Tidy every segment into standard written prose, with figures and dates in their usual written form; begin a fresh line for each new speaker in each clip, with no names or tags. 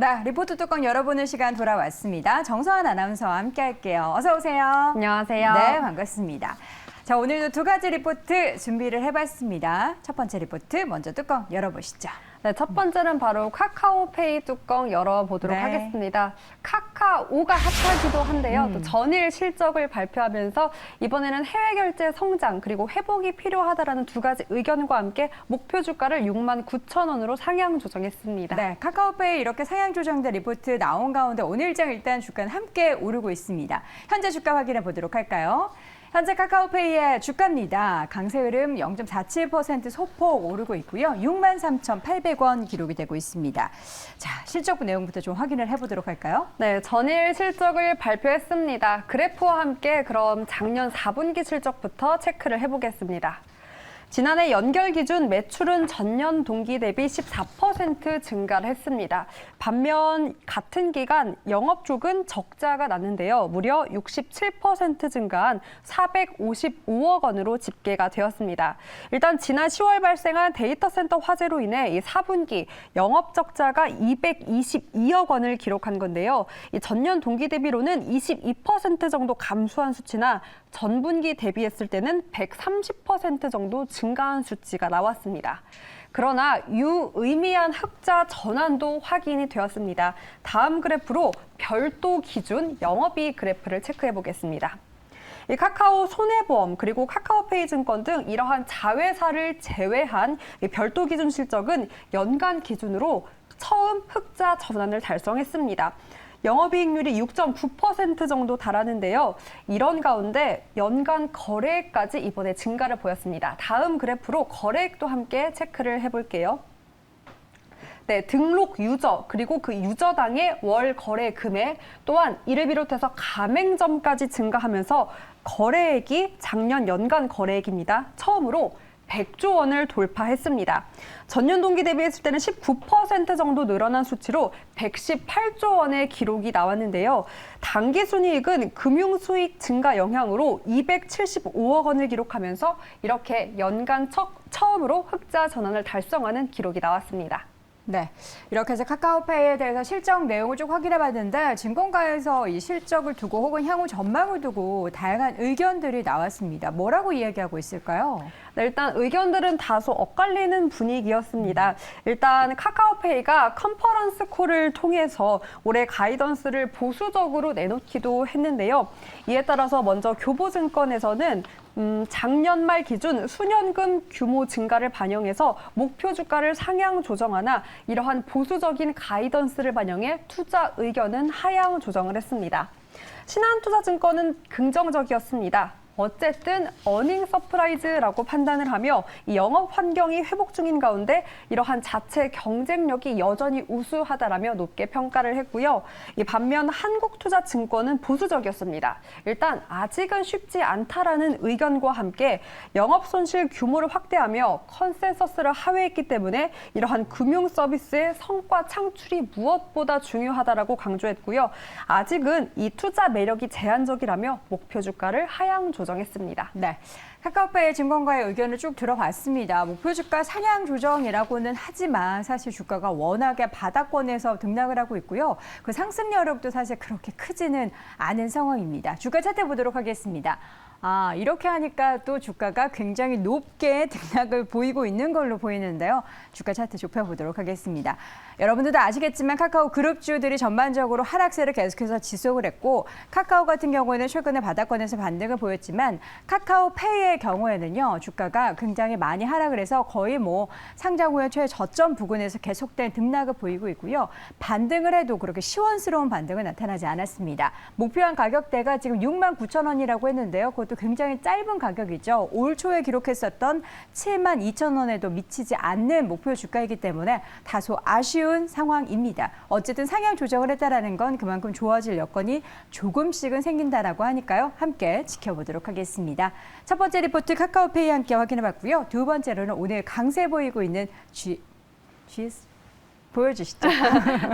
네, 리포트 뚜껑 열어보는 시간 돌아왔습니다. 정서한 아나운서와 함께 할게요. 어서 오세요.
안녕하세요.
네, 반갑습니다. 자, 오늘도 두 가지 리포트 준비를 해봤습니다. 첫 번째 리포트 먼저 뚜껑 열어보시죠.
네, 첫 번째는 바로 카카오페이 뚜껑 열어보도록
네.
하겠습니다. 카카오가 핫하기도 한데요. 또 전일 실적을 발표하면서 이번에는 해외 결제 성장 그리고 회복이 필요하다라는 두 가지 의견과 함께 목표 주가를 69,000원으로 상향 조정했습니다.
네, 카카오페이 이렇게 상향 조정된 리포트 나온 가운데 오늘장 일단 주가는 함께 오르고 있습니다. 현재 주가 확인해 보도록 할까요? 현재 카카오페이의 주가입니다. 강세 흐름 0.47% 소폭 오르고 있고요. 63,800원 기록이 되고 있습니다. 자, 실적 내용부터 좀 확인을 해보도록 할까요?
네, 전일 실적을 발표했습니다. 그래프와 함께 그럼 작년 4분기 실적부터 체크를 해보겠습니다. 지난해 연결 기준 매출은 전년 동기 대비 14% 증가를 했습니다. 반면 같은 기간 영업 쪽은 적자가 났는데요. 무려 67% 증가한 455억 원으로 집계가 되었습니다. 일단 지난 10월 발생한 데이터 센터 화재로 인해 이 4분기 영업 적자가 222억 원을 기록한 건데요. 이 전년 동기 대비로는 22% 정도 감소한 수치나 전분기 대비했을 때는 130% 정도 증가한 수치가 나왔습니다. 그러나 유의미한 흑자 전환도 확인이 되었습니다. 다음 그래프로 별도 기준 영업이익 그래프를 체크해 보겠습니다. 이 카카오 손해보험 그리고 카카오페이 증권 등 이러한 자회사를 제외한 이 별도 기준 실적은 연간 기준으로 처음 흑자 전환을 달성했습니다. 영업이익률이 6.9% 정도 달하는데요. 이런 가운데 연간 거래액까지 이번에 증가를 보였습니다. 다음 그래프로 거래액도 함께 체크를 해볼게요. 네, 등록 유저 그리고 그 유저당의 월 거래 금액 또한 이를 비롯해서 가맹점까지 증가하면서 거래액이 작년 연간 거래액입니다. 처음으로 100조 원을 돌파했습니다. 전년 동기 대비했을 때는 19% 정도 늘어난 수치로 118조 원의 기록이 나왔는데요. 당기순이익은 금융수익 증가 영향으로 275억 원을 기록하면서 이렇게 연간 처음으로 흑자 전환을 달성하는 기록이 나왔습니다.
네, 이렇게 해서 카카오페이에 대해서 실적 내용을 쭉 확인해 봤는데 증권가에서 이 실적을 두고 혹은 향후 전망을 두고 다양한 의견들이 나왔습니다. 뭐라고 이야기하고 있을까요?
네, 일단 의견들은 다소 엇갈리는 분위기였습니다. 일단 카카오페이가 컨퍼런스 콜을 통해서 올해 가이던스를 보수적으로 내놓기도 했는데요. 이에 따라서 먼저 교보증권에서는 작년 말 기준 수년금 규모 증가를 반영해서 목표 주가를 상향 조정하나 이러한 보수적인 가이던스를 반영해 투자 의견은 하향 조정을 했습니다. 신한투자증권은 긍정적이었습니다. 어쨌든 어닝 서프라이즈라고 판단을 하며 이 영업 환경이 회복 중인 가운데 이러한 자체 경쟁력이 여전히 우수하다라며 높게 평가를 했고요. 이 반면 한국투자증권은 보수적이었습니다. 일단 아직은 쉽지 않다라는 의견과 함께 영업 손실 규모를 확대하며 컨센서스를 하회했기 때문에 이러한 금융 서비스의 성과 창출이 무엇보다 중요하다라고 강조했고요. 아직은 이 투자 매력이 제한적이라며 목표 주가를 하향 조정했습니다.
네, 카카오페이 증권가의 의견을 쭉 들어봤습니다. 목표 주가 상향 조정이라고는 하지만 사실 주가가 워낙에 바닥권에서 등락을 하고 있고요. 그 상승 여력도 사실 그렇게 크지는 않은 상황입니다. 주가 차트 보도록 하겠습니다. 이렇게 하니까 또 주가가 굉장히 높게 등락을 보이고 있는 걸로 보이는데요. 주가 차트 좁혀보도록 하겠습니다. 여러분들도 아시겠지만 카카오 그룹주들이 전반적으로 하락세를 계속해서 지속을 했고 카카오 같은 경우에는 최근에 바닥권에서 반등을 보였지만 카카오페이의 경우에는요. 주가가 굉장히 많이 하락을 해서 거의 상장 후에 최저점 부근에서 계속된 등락을 보이고 있고요. 반등을 해도 그렇게 시원스러운 반등은 나타나지 않았습니다. 목표한 가격대가 지금 69,000원이라고 했는데요. 그것도 굉장히 짧은 가격이죠. 올 초에 기록했었던 72,000원에도 미치지 않는 목표 주가이기 때문에 다소 아쉬운 상황입니다. 어쨌든 상향 조정을 했다라는 건 그만큼 좋아질 여건이 조금씩은 생긴다라고 하니까요. 함께 지켜보도록 하겠습니다. 첫 번째 리포트 카카오페이 함께 확인해봤고요. 두 번째로는 오늘 강세 보이고 있는 보여주시죠.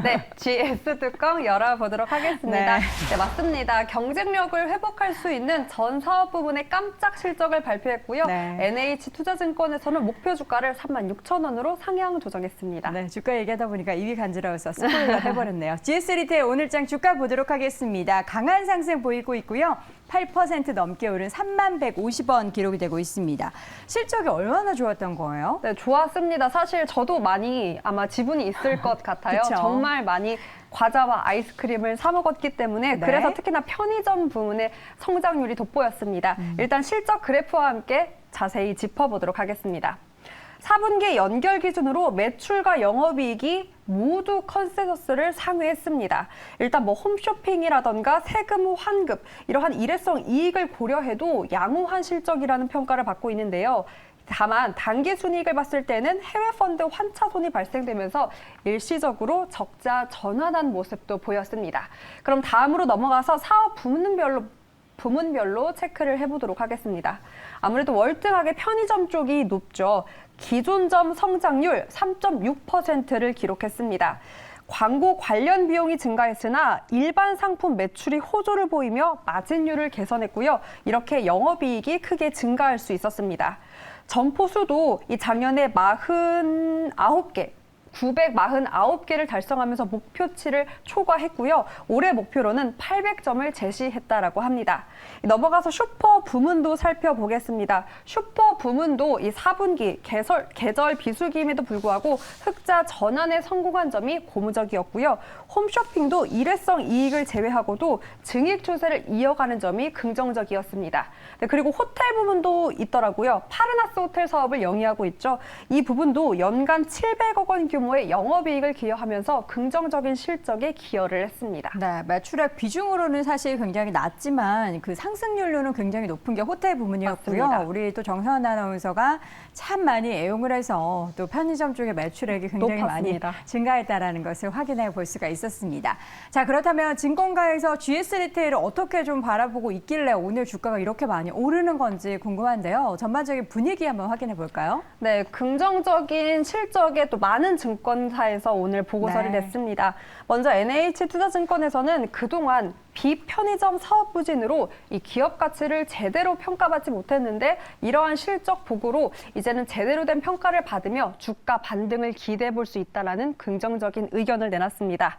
네, GS 뚜껑 열어보도록 하겠습니다.
네.
네, 맞습니다. 경쟁력을 회복할 수 있는 전 사업 부분의 깜짝 실적을 발표했고요.
네.
NH투자증권에서는 목표 주가를 36,000원으로 상향 조정했습니다.
네, 주가 얘기하다 보니까 입이 간지러워서 스포일러 해버렸네요. GS리테일 오늘장 주가 보도록 하겠습니다. 강한 상승 보이고 있고요. 8% 넘게 오른 3150원 기록이 되고 있습니다. 실적이 얼마나 좋았던 거예요?
네, 좋았습니다. 사실 저도 많이 아마 지분이 있을 것 같아요.
그쵸?
정말 많이 과자와 아이스크림을 사 먹었기 때문에
네.
그래서 특히나 편의점 부문의 성장률이 돋보였습니다. 일단 실적 그래프와 함께 자세히 짚어보도록 하겠습니다. 4분기 연결 기준으로 매출과 영업이익이 모두 컨센서스를 상회했습니다. 일단 뭐 홈쇼핑이라던가 세금 후 환급 이러한 일회성 이익을 고려해도 양호한 실적이라는 평가를 받고 있는데요. 다만 단기 순이익을 봤을 때는 해외 펀드 환차손이 발생되면서 일시적으로 적자 전환한 모습도 보였습니다. 그럼 다음으로 넘어가서 사업 부문별로 체크를 해보도록 하겠습니다. 아무래도 월등하게 편의점 쪽이 높죠. 기존점 성장률 3.6%를 기록했습니다. 광고 관련 비용이 증가했으나 일반 상품 매출이 호조를 보이며 마진율을 개선했고요. 이렇게 영업이익이 크게 증가할 수 있었습니다. 점포 수도 이 작년에 49개, 949개를 달성하면서 목표치를 초과했고요. 올해 목표로는 800점을 제시했다라고 합니다. 넘어가서 슈퍼 부문도 살펴보겠습니다. 슈퍼 부문도 이 4분기 계절 비수기임에도 불구하고 흑자 전환에 성공한 점이 고무적이었고요. 홈쇼핑도 일회성 이익을 제외하고도 증액 추세를 이어가는 점이 긍정적이었습니다. 네, 그리고 호텔 부문도 있더라고요. 파르나스 호텔 사업을 영위하고 있죠. 이 부분도 연간 700억 원 규모의 영업이익을 기여하면서 긍정적인 실적에 기여를 했습니다.
네, 매출액 비중으로는 사실 굉장히 낮지만 그 상승률로는 굉장히 높은 게 호텔 부문이었고요.
맞습니다.
우리 또 정선 아나운서가 참 많이 애용을 해서 또 편의점 쪽의 매출액이 굉장히
높았습니다.
많이 증가했다라는 것을 확인해 볼 수가 있었습니다. 자, 그렇다면 증권가에서 GS리테일을 어떻게 좀 바라보고 있길래 오늘 주가가 이렇게 많이 오르는 건지 궁금한데요. 전반적인 분위기 한번 확인해 볼까요?
네, 긍정적인 실적에 또 많은 증권사에서 오늘 보고서를
네.
냈습니다. 먼저 NH투자증권에서는 그동안 비편의점 사업 부진으로 이 기업 가치를 제대로 평가받지 못했는데 이러한 실적 보고로 이제는 제대로 된 평가를 받으며 주가 반등을 기대해 볼 수 있다라는 긍정적인 의견을 내놨습니다.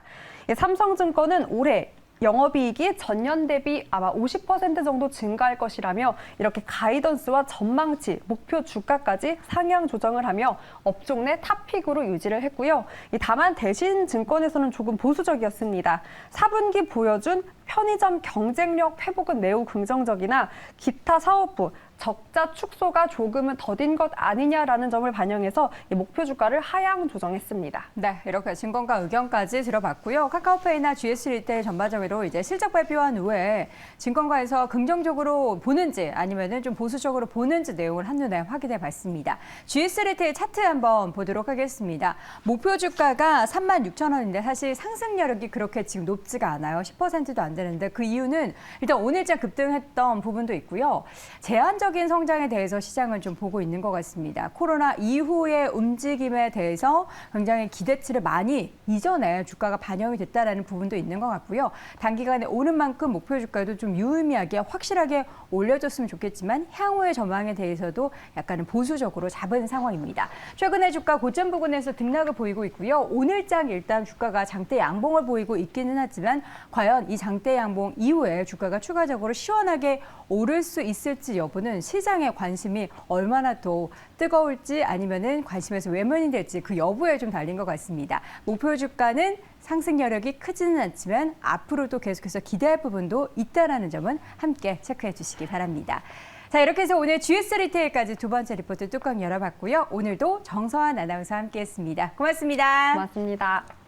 삼성증권은 올해 영업이익이 전년 대비 아마 50% 정도 증가할 것이라며 이렇게 가이던스와 전망치, 목표 주가까지 상향 조정을 하며 업종 내 탑픽으로 유지를 했고요. 다만 대신증권에서는 조금 보수적이었습니다. 4분기 보여준 편의점 경쟁력 회복은 매우 긍정적이나 기타 사업부, 적자 축소가 조금은 더딘 것 아니냐라는 점을 반영해서 이 목표 주가를 하향 조정했습니다.
네, 이렇게 증권가 의견까지 들어봤고요. 카카오페이나 GS리테일 전반적으로 이제 실적 발표한 후에 증권가에서 긍정적으로 보는지 아니면은 좀 보수적으로 보는지 내용을 한눈에 확인해 봤습니다. GS리테일 차트 한번 보도록 하겠습니다. 목표 주가가 36,000원인데 사실 상승 여력이 그렇게 지금 높지가 않아요. 10%도 안 되는데 그 이유는 일단 오늘장 급등했던 부분도 있고요. 제한적인 성장에 대해서 시장은 좀 보고 있는 것 같습니다. 코로나 이후의 움직임에 대해서 굉장히 기대치를 많이 이전에 주가가 반영이 됐다는 부분도 있는 것 같고요. 단기간에 오는 만큼 목표 주가도 좀 유의미하게 확실하게 올려줬으면 좋겠지만 향후의 전망에 대해서도 약간은 보수적으로 잡은 상황입니다. 최근에 주가 고점 부근에서 등락을 보이고 있고요. 오늘장 일단 주가가 장대 양봉을 보이고 있기는 하지만 과연 이 장대 양봉 이후에 주가가 추가적으로 시원하게 오를 수 있을지 여부는 시장의 관심이 얼마나 더 뜨거울지 아니면은 관심에서 외면이 될지 그 여부에 좀 달린 것 같습니다. 목표 주가는 상승 여력이 크지는 않지만 앞으로도 계속해서 기대할 부분도 있다라는 점은 함께 체크해 주시기 바랍니다. 자, 이렇게 해서 오늘 GS리테일까지 두 번째 리포트 뚜껑 열어봤고요. 오늘도 정서한 아나운서와 함께했습니다. 고맙습니다.
고맙습니다.